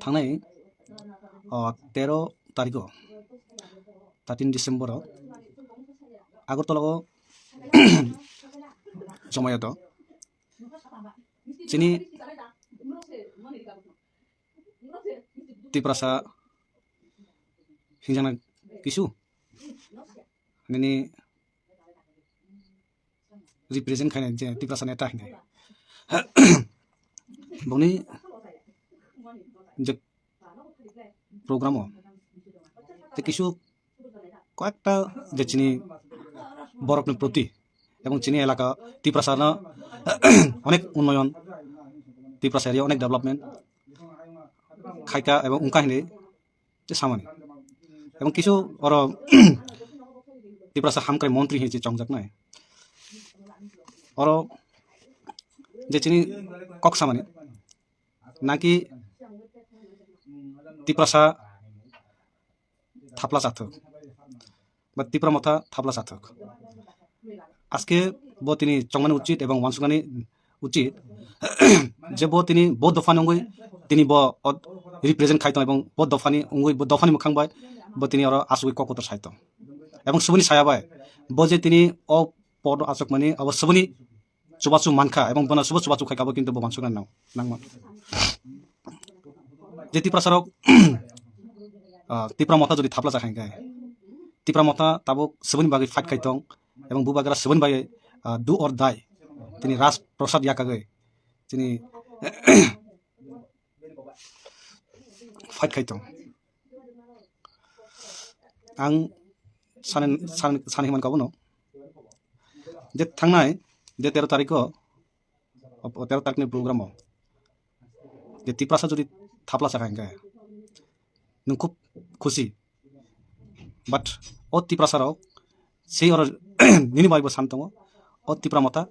थांनाय 13 तारिख 13 डिसेम्बर आगरतलाव जमायत चिनी तिप्रासा हिंजाना किसु नैनी रिप्रेजेंट खाने जे तिप्रासा नेता हिंगे बनी जे प्रोग्राम ते किसु कयेकटा जे चिनी बरफनि प्रति एवं चिनी एलाका तिप्रासार अनेक उन्नयन तिप्रासा एरिया अनेक डेवलपमेंट खायका एवं उनका हिंदे जे सामान्य एवं किसु और तिप्रासा हामक्राय मंत्री हिंचे चंगजाक नाय और जे चिनी कक सामान्य नाकि तिप्रासा थापला जाथक बा तिप्रा मथा थापला जाथक आज के बो तिनी चंगमानी उचित एवं वानसुगानी उचित जे बो तिनी बो दफानी उंगुई तिनी बो रिप्रेजेंट खायतो एवं बो दफानी उंगुई बो दफानी मुखांबाय बो तिनी और आसुगुई ककतर सायतो एवं सुबुनी सायाबाय बो जे तिनी ओ पद आसक मानी अब सुबुनी चुबाचु मानखा एवं बना सुबु चुबाचु खायकाबो किन्तु बो वानसुगानी नाव नांगमोन जे तिप्रासाराव तिप्रा मथा जुदि थापला जाखांगाय तिप्रा मथा ताबो सुबुनी बागै फाइट खायतं एवं बुबागरा सुबुनी बागै डू और डाई तिनी राज प्रसाद याकागै तिनी फाइट खायतं आं सानै मानकाबोनो जे थांनाय जे 13 तारिखनि प्रोग्रामाव जे तिप्रासा जुदि थापला जाखांगाय नों खूब खुशी बाट ओ तिप्रासाराव से और निनि बायबो सानतंग ओ तिप्रा मथा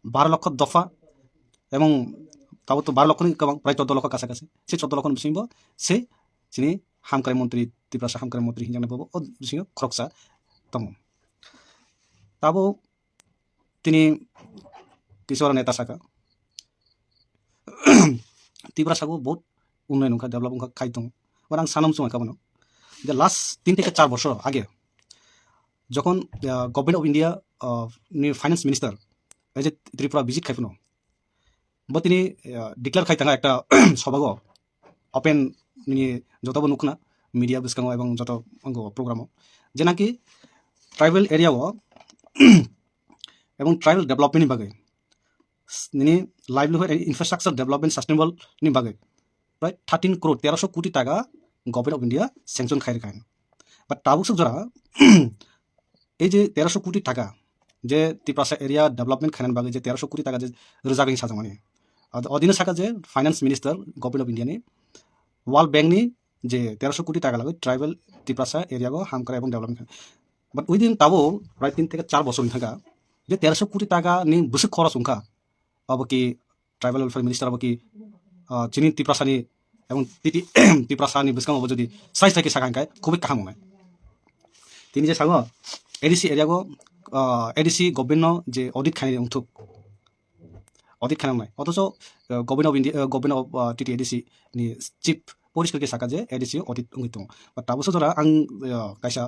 12 लक्ष दफा एवं ताबो तो 12 लक्षनि गोबां प्राय 14 लक्ष काछाकाछि से 14 लक्षनि बिसिंबो से चिनि हामक्राय मन्त्री तिप्रासा हामक्राय मन्त्री हिंजाना बाबो ओ बिसिंग खरकसा दङ ताबो तिनि किशोर नेता साका तिप्रासाखौ बहुत उन्नयन उनका डेभलप उनका खायतं और आं सानाम सुमाय काबनो जे लास्ट 3 থেকে 4 বছর আগে যখন गभर्नमेंट अफ इंडिया नि finance minister as Tripura visit खायफनो बो तिनी डिक्लेयर खायतांगा एकटा सभागो ओपेन नि जतबो नुखना मीडिया बिस्कांगो एवं जत अंगो प्रोग्राम जेनाकि ट्राइबल एरिया एवं ट्राइबल डेभलपमेंट नि बागै नि livelihood and infrastructure development sustainable नि बागै प्राय 13 करोड़ 1300 कोटी टाका गभर्नमेंट अफ इंडिया सैंक्शन खायर खायन बाट ताबुक जरा এই যে 1300 কোটি টাকা যে तिप्रासा एरिया डेभलपमेंट खायन बागै जे 1300 कोटी टाका जे रोजागैनि साजामानि अदिनो साका जे finance minister government of India नि वर्ल्ड बैंक नि जे 1300 कोटी टाका लागै ट्राइबल तिप्रासा एरिया को हामक्राय एवं डेभलपमेंट बाट उइदिन ताबो प्राय 3 থেকে 4 বছর थाका जे 1300 कोटी टाका नि बुसुक खरस उनका अब कि ट्राइबल वेलफेयर मिनिस्टर अब कि चिनी तिप्रासानि एवं तिप्रासानि बिस्कांग अब जदि साइज थाके सागांखाय खुबै काहाम मोनाय तिनी जे सांगो एडीसी एरिया को एडीसी गभर्नमेंट जे ऑडिट खाने उठुक ऑडिट खानाय अथच government of India government of टीटी एडीसी नि चीफ परिस्कार के साका जे एडीसी ऑडिट उंगितो बट ताबुसो जरा आं कायसा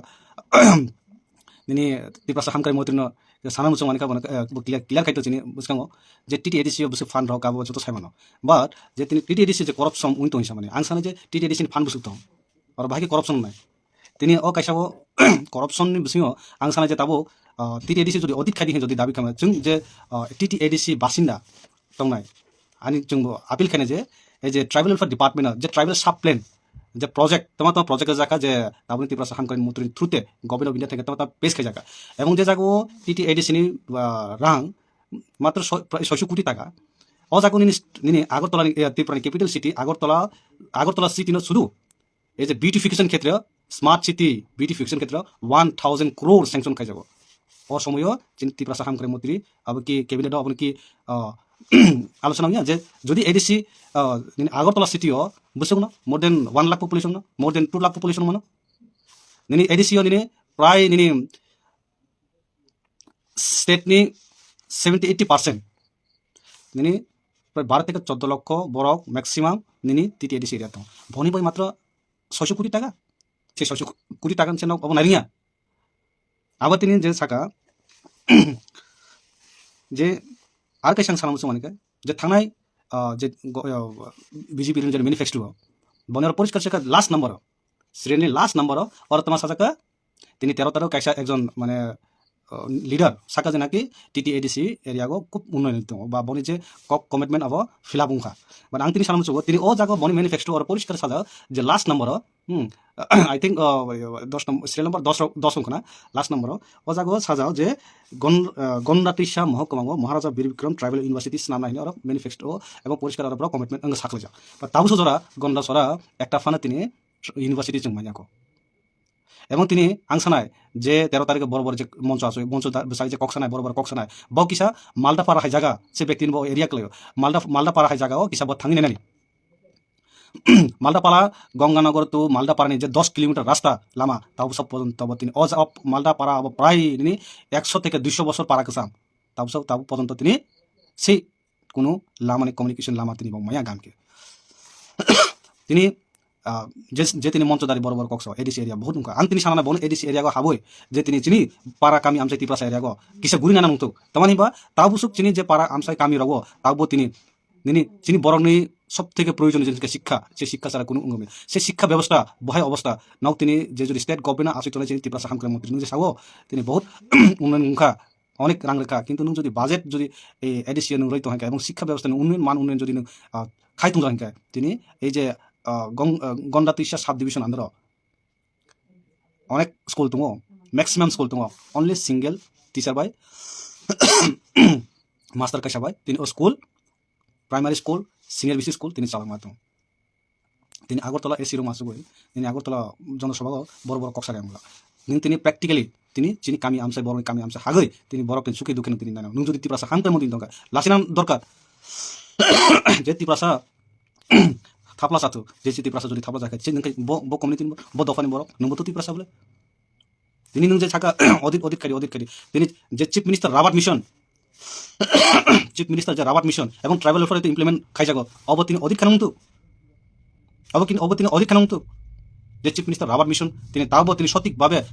निनि तिप्रासा हामक्राय मन्त्रीनो साना मुसो मानिका बन क्लियर खायतो चिनि बुसकांगो जे टीटी एडीसी बुसु फान्ड रक आबो जतो सायमानो बाट जे टीटी एडीसी जे करप्शन उंगितो हिसा माने आं सानो जे टीटी एडीसी नि फान्ड बुसुतो और बाकी करप्शन नाय तिनी अ कायसाबो करप्शन नि बिसिङाव आं सानो जे ताबो टीटी एडीसी जदि ऑडिट खायदि जदि दाबि खालामो जों जे टीटी एडीसी बासिन्दा दंनाय आनि जोंबो आपिल खायनो जे जे ट्राइबल वेलफेयर डिपार्टमेंट जे ट्राइबल सब प्लान जे प्रोजेक्ट तमा प्रोजेक्ट जाका जे ताबुनि तिप्रासा हामक्राय मन्त्री थ्रुते गभर्नमेंट अफ इंडिया থেকে तमा पेज खाय जाका एवं जे जागो टीटी एडीसी नि रां मात्र 600 कोटी टाका अ जागो नि Agartala Tripura capital city Agartala city न सुदु ए जे ब्यूटिफिकेशन क्षेत्र स्मार्ट सिटी ब्यूटिफिकेशन क्षेत्र 1000 करोड़ सैंक्शन खाय जागो अ समयो जिन तिप्रासा हामक्राय मन्त्री अब कि कैबिनेट अब कि आलोचना हुआ जे जदि एडीसी आगरतला सिटी हो बुझ्छौ न मोर देन 1 लाख पपुलेशन न मोर देन 2 लाख पपुलेशन मन निनी एडीसी हो निनी प्राय निनी स्टेट नि 70-80% निनी প্রায় 12 থেকে 14 লক্ষ বরক ম্যাক্সিমাম নিনি TTADC এরিয়া তো ভনি বই মাত্র 600 কোটি টাকা সেই 600 কোটি টাকা সেন অবনারিয়া আবার তিনি যে সাকা যে আর কাইসাं सानामसो माने जे थांनाय जे BJP नि जे मेनिफेस्टो बनेर परिष्कार सेका लास्ट नम्बर श्रेणी लास्ट नम्बर और तमा साजाका তিনি 13 কাইসা একজন মানে লিডার সাকা যে নাকি TTADC এরিয়াগো খুব উন্নয়ন দङ বা বনি যে কমিটমেন্ট अब फिलाप उंखा बात आं তিনি सानामसो তিনি ও জায়গা বনি मेनिफेस्टो और परिष्कार साजा जे last number I think 10 number श्रेणी नम्बर 10 अंकना लास्ट नम्बर ও জায়গা সাজাও যে গন্ডাটিসা মহকুমাগো মহারাজা বীর বিক্রম ট্রাইবেল ইউনিভার্সিটি নাম নাইনি और मेनिफेस्टो এবং পরিষ্কার আর কমিটমেন্ট আং সাকলে যা বা তাবুসো জরা গন্ডা সরা একটা ফানা তিনি ইউনিভার্সিটি जों मानियाको এবং তিনি আংসানায় যে 13 তারিখে বড় বড় যে মঞ্চ আছে মঞ্চ বেসাই যে কক্সানায় বড় বড় কক্সানায় ব কিসা মালদা পাড়া হাই জায়গা সে ব্যক্তি ব এরিয়া কলে মালদা পাড়া হাই জায়গাও কিসা ব থাঙ্গি নেনানি মালদা পাড়া গঙ্গানগর তো মালদা পাড়া যে 10 কিলোমিটার রাস্তা লামা তাও সব পর্যন্ত তিনি অজ অফ মালদা পাড়া প্রায় তিনি 100 থেকে 200 বছর পাড়া কাসাম তাও পর্যন্ত তিনি সেই কোনো লামানে কমিউনিকেশন লামা তিনি মায়া গামকে তিনি যে তিনি মঞ্চদারি বড় বড় কক্স ADC এরিয়া বহুত উনকা আং তিনি সানা বন ADC এরিয়া গো হাবই যে তিনি চিনি পাড়া কামি আমসাই তিপ্রাসা এরিয়া গো কিসা গুরি নানা মুতো তমানি বা তাও বুসুক চিনি যে পাড়া আমসাই কামি রগো তাও তিনি চিনি বরংনি সবথেকে প্রয়োজনীয় যে শিক্ষা সেই শিক্ষা ছাড়া কোনো অঙ্গমে সেই শিক্ষা ব্যবস্থা বহাই অবস্থা নাও তিনি যে যদি স্টেট গভর্নমেন্ট আসিত চিনি তিপ্রাসা হামক্রা মন্ত্রী যে সাগো তিনি বহুত উন্নয়ন মুখা অনেক রাং রেখা কিন্তু যদি বাজেট যদি এই ADC নু রইতো হাঁকা এবং শিক্ষা ব্যবস্থা উন্নয়ন মান উন্নয়ন যদি খাইতুং হাঁকা তিনি এই যে গন্ডাতিসা সাব ডিভিশন আন্দার অনেক স্কুল দङ ম্যাক্সিমাম স্কুল দङ অনলি সিঙ্গেল টিচার বাই মাস্টার কাইসা বাই তিনি school primary school senior BC school তিনি চালাক মাতো তিনি আগরতলা AC রুম আসুক তিনি আগরতলা জনসভা বড় বড় কক্সারে আমলা তিনি প্র্যাকটিক্যালি তিনি চিনি কামি আমসাই বড় কামি আমসা হাগৈ তিনি বড় তিনি সুখী দুঃখে তিনি নানা নুন যদি তিপ্রাসা হামকে মদিন দরকার লাসিনাম দরকার যে তিপ্রাসা থাপলা সাথু যে তিপ্রাসা যদি থাপলা জায়গায় সে ব কমিউনিটি ব দফানি বড় নঙ্গ তো তিপ্রাসা বলে তিনি নং যে ছাকা অধিকারী তিনি যে chief minister rubber mission chief minister যে রাবার্ট মিশন এবং ট্রাইবেল ওয়েলফেয়ার ইমপ্লিমেন্ট খাইজাগো অবতীর্ণ অধিক খানামতো অধিক খানামতো যে চিফ মিনিস্টার রাবার্ট মিশন তিনি তাও তিনি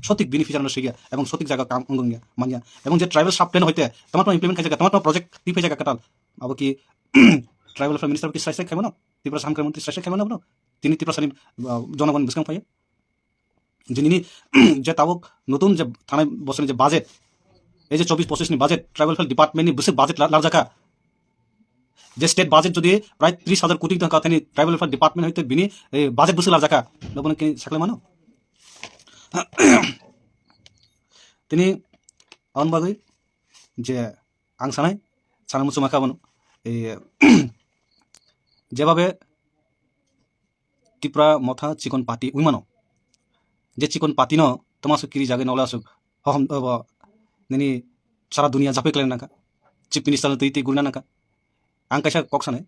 সঠিক বেনিফিশিয়ারি শিখিয়া এবং সঠিক জায়গা কাম অঙ্গিয়া মানিয়া এবং যে ট্রাইবেল সাব প্ল্যান হইতে তোমার ইমপ্লিমেন্ট খাইজাগা তোমার প্রজেক্ট টিপে জায়গা কাটাল আবো কি ট্রাইবেল ওয়েলফেয়ার মিনিস্টার কি সাইসাই খাইবো না তিপ্রাসা হামক্রা মন্ত্রী সাইসাই খাইবো না তিনি তিপ্রাসানি জনগণ বিস্কাম পাইয়ে যিনি যে তাবক নতুন যে থানায় বছরের যে বাজেট এই যে 24-25 নি বাজেট ট্রাইবেল ওয়েলফেয়ার ডিপার্টমেন্ট নি বসে বাজেট লারজাকা যে স্টেট বাজেট যদি প্রায় 30,000 কোটি টাকা তিনি ট্রাইবেল ওয়েলফেয়ার ডিপার্টমেন্ট হইতে বিনি বাজেট বসে লারজাকা লবণ কি সাকলে মানো তিনি অনবাগৈ যে আংসানাই সানামুসু মাখাবনো এই যেভাবে টিপ্রা মথা চিকন পাতি উইমানো যে চিকন পাতি ন তোমার কিরি জাগে নলে আসুক হম নেনি সারা দুনিয়া জাপে কলেন নাকা চিফ মিনিস্টার তুই গুড়না নাকা আং কাইসা কক্সানে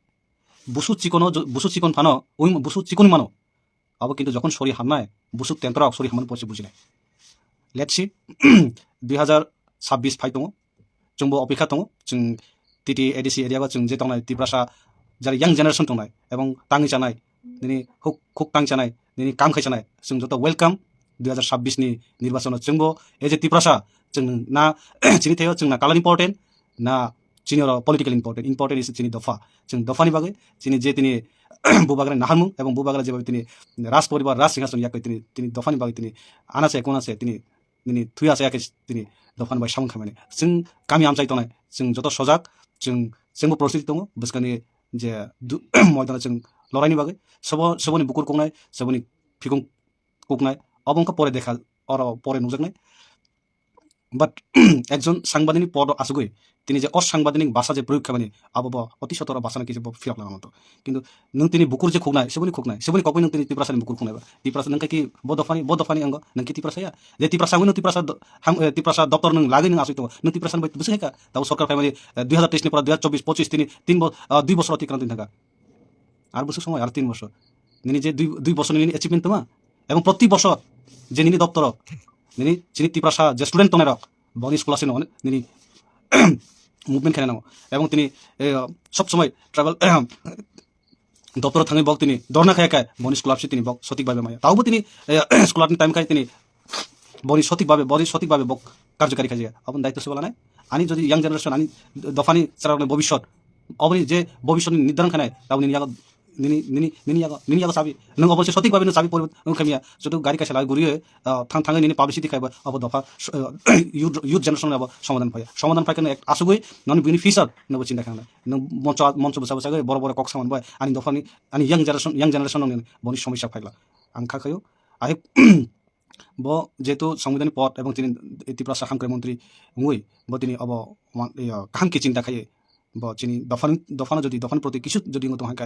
বুসু চিকন ফানো ওই বুসু চিকন মানো আবার কিন্তু যখন সরি হামনায় বুসু তেন্তরা সরি হামান পড়ছে বুঝি নাই লেটসি 2026 ফাই দङ जोंबो अपेक्षा दङ जों TTADC एरियाबा जों जे दंनाय तिप्रासा যারা ইয়াং জেনারেশন दंनाय এবং ताङै जानाय दिनै हुक ताङै जानाय दिनै काम खायजानाय जों जत वेलकाम 2026 नि निर्वाचनाव जोंबो एज ए तिप्रासा जों ना चिनि थायो जोंना कालार इम्पर्टेन्ट ना चिनि पलिटिकल इम्पर्टेन्ट इस चिनि दफा जों दफानि बागै चिनि जे तिनि बुबाग्रा नाहारमु এবং बुबाग्रा जेबाबे तिनि राज परिवार राज सिंहासन याकै तिनि दफानि बागै तिनि आनासे कोनासे तिनि थुयासे याकै तिनि दफानि बागै सामन खामानि जों गामि आमसाय दंनाय जों जत सजाग जोंबो प्रस्তুতি दङ बसकानि जे मयदाना जों लड़ाइनि बागै सबनि बुकुर कंनाय सबनि फिगं कुकनाय अबंका परे देखा और परे नुजाकनाय बाट একজন সাংবাদিক পদ আসুগৈ তিনি যে অসাংবাদিক ভাষা যে প্রয়োগ খামানি আবব অতি সতর ভাষা নাকি যে ফিরাক লাগামতো কিন্তু নং তিনি বুকুর যে খুকনায় সেবনি কবই নং তিনি তিপ্রাসানি বুকুর খুকনায় তিপ্রাসা নং কি বদফানি অঙ্গ নং কি তিপ্রাসায়া যে তিপ্রাসা দপ্তর নং লাগै নং আসুতো নং তিপ্রাসানি বাই বুঝে का তাও সরকার ফাইমালি 2023 নি পর 2024-25 তিনি 2 বছর অতিক্রান্ত থাকা আর বছর সময় আর 3 বছর নিনি যে 2 বছর নিনি অ্যাচিভমেন্ট তোমা এবং প্রতি বছর যে নিনি দপ্তর নিনি চিনি তিপ্রাসা যে স্টুডেন্ট তোনেরক বনি স্কুল আসেন নিনি মুভমেন্ট খেলে নাও এবং তিনি সবসময় ট্রাভেল দপ্তর থাঙি বক তিনি দরনা খাই খায় বনি স্কলারশিপ তিনি বক সঠিকভাবে মায়া তাওবো তিনি স্কলারশিপ টাইম খাই তিনি বনি সঠিকভাবে বক কার্যকারী খাই আপন দায়িত্ব সে বলা নাই আনি যদি ইয়াং জেনারেশন আনি দফানি চারা ভবিষ্যৎ অবনি যে ভবিষ্যৎ নির্ধারণ খানায় তাও নিনি সাবি নং অবশ্যই সঠিকভাবে সাবি খামিয়া যদি গাড়ি কাছে লাগে ঘুরিয়ে থাঙে নিনি পাবলিসিটি খাইবা অব দফা ইউথ জেনারেশন আবার সমাধান পাই কেন আসুগই নন বেনিফিসার নব চিন্তা খানা মঞ্চ বসা বসা বড় বড় কক সামান বাই আনি দফানি আনি ইয়াং জেনারেশন বনি সমস্যা ফাইলা আং খাখায়ো আই ব যেহেতু সাংবিধানিক পদ এবং তিনি ত্রিপুরা সাংখ্যের মন্ত্রী মুই ব তিনি অব কাহামকে চিন্তা খাইয়ে ব চিনি দফানো যদি দফান প্রতি কিছু যদি তোমাকে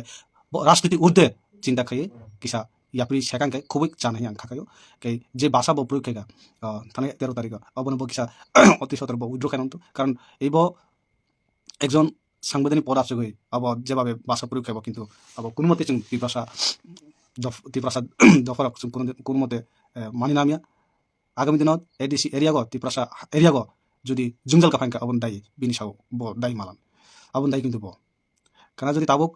রাজনীতি ঊর্ধ্বে চিন্তা খাইয়ে কিসা ইয়াপরি সেখানকায় খুবই চানাই আং খাখায়ো কে যে ভাষা ব প্রয়োগ খাইগা থানে 13 তারিখ অবন ব কিসা অতি সতর্ক উইড্রো খাইনন্ত কারণ এই ব একজন সাংবিধানিক পদ আছে গই আব যেভাবে ভাষা প্রয়োগ খাইব কিন্তু আব কোনো মতে जों ত্রিপুরা দফার কোনো মতে মানি নামিয়া আগামী দিনত এডিসি এরিয়াগ ত্রিপুরা এরিয়াগ যদি জুংজাল কাফাইনকা অবন দায়ী বিনি সাও ব দায়ী মালান অবন দায়ী কিন্তু ব কারণ যদি তাবক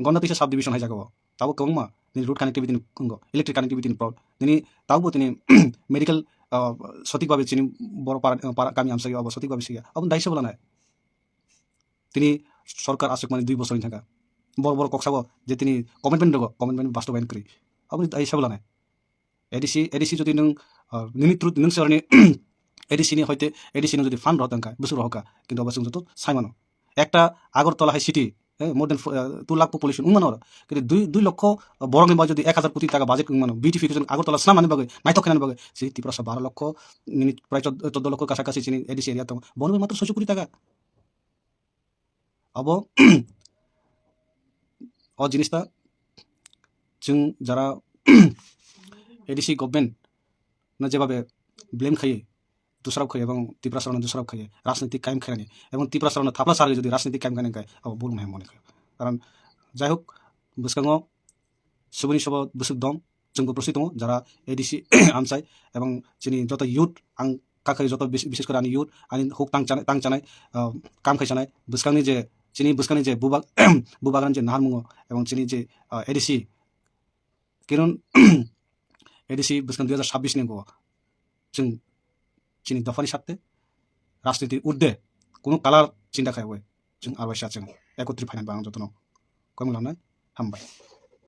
গণতিসা সাব ডিভিশন হাই জাগাবো তাবক কংমা তিনি route connectivity electric connectivity problem তিনি তাবো তিনি মেডিকেল সঠিকভাবে চিনি বড় কামি আমসাগি অব সঠিকভাবে শিখা অবন দায়ী বলা নাই তিনি সরকার আসুক মানে 2 বছর থাকা বড় বড় কক্সাব যে তিনি কমিটমেন্ট বাস্তবায়ন করি আপনি দায়ী বলা নাই এডিসি যদি নং নং সরনি এডিসি নি হইতে এডিসি যদি ফান্ড রহতাঙ্কা বুসুর রহকা কিন্তু অবশ্য যত সাইমানো একটা আগরতলা হাই সিটি মোর দেন 2 লাখ পপুলেশন উমানো কিন্তু 2 লক্ষ বড় নিবা যদি 1000 কোটি টাকা বাজেট উমানো বিউটিফিকেশন আগরতলা স্নাম আনি বাগে মাইতো খান বাগে সেই ত্রিপুরা 12 লক্ষ প্রায় 14 লক্ষ কাছাকাছি চিনি এডিসি এরিয়া তো বনবে মাত্র 600 কোটি টাকা अब জিনিসটা जों যারা এডিসি গভর্নমেন্ট না যেভাবে ব্লেম খাইয়ে দোষারোপ খাইয়ে এবং ত্রিপুরা সরকার দোষারোপ খাইয়ে রাজনৈতিক কায়েম খাইনি এবং ত্রিপুরা সরকার থাপলা সারে যদি রাজনৈতিক কায়েম খানি খায় আবার বলুন হ্যাঁ মনে খায় কারণ যাই হোক বুসকাঙ্গ সুবনি সব বুসুক দম जोंबो প্রস্তুত দङ যারা এডিসি আমসাই এবং যিনি যত ইউথ আং কাকাই যত বিশেষ করে আনি ইউথ আনি হুক তাংচানাই কাম খাইচানাই বুসকাংনি যে চিনি বুসকাংনি যে বুবাগান যে নাহারমুঙ এবং চিনি যে এডিসি কিরণ এডিসি বুসকাং 2026 नि जों চিনি দফানি সাথে রাজনীতির ঊর্ধ্বে কোনো কালার চিন্তা খাইবে जों আরবাইসা जों একত্রিত ফাইনাল বাং যতন কমলাম হামবাই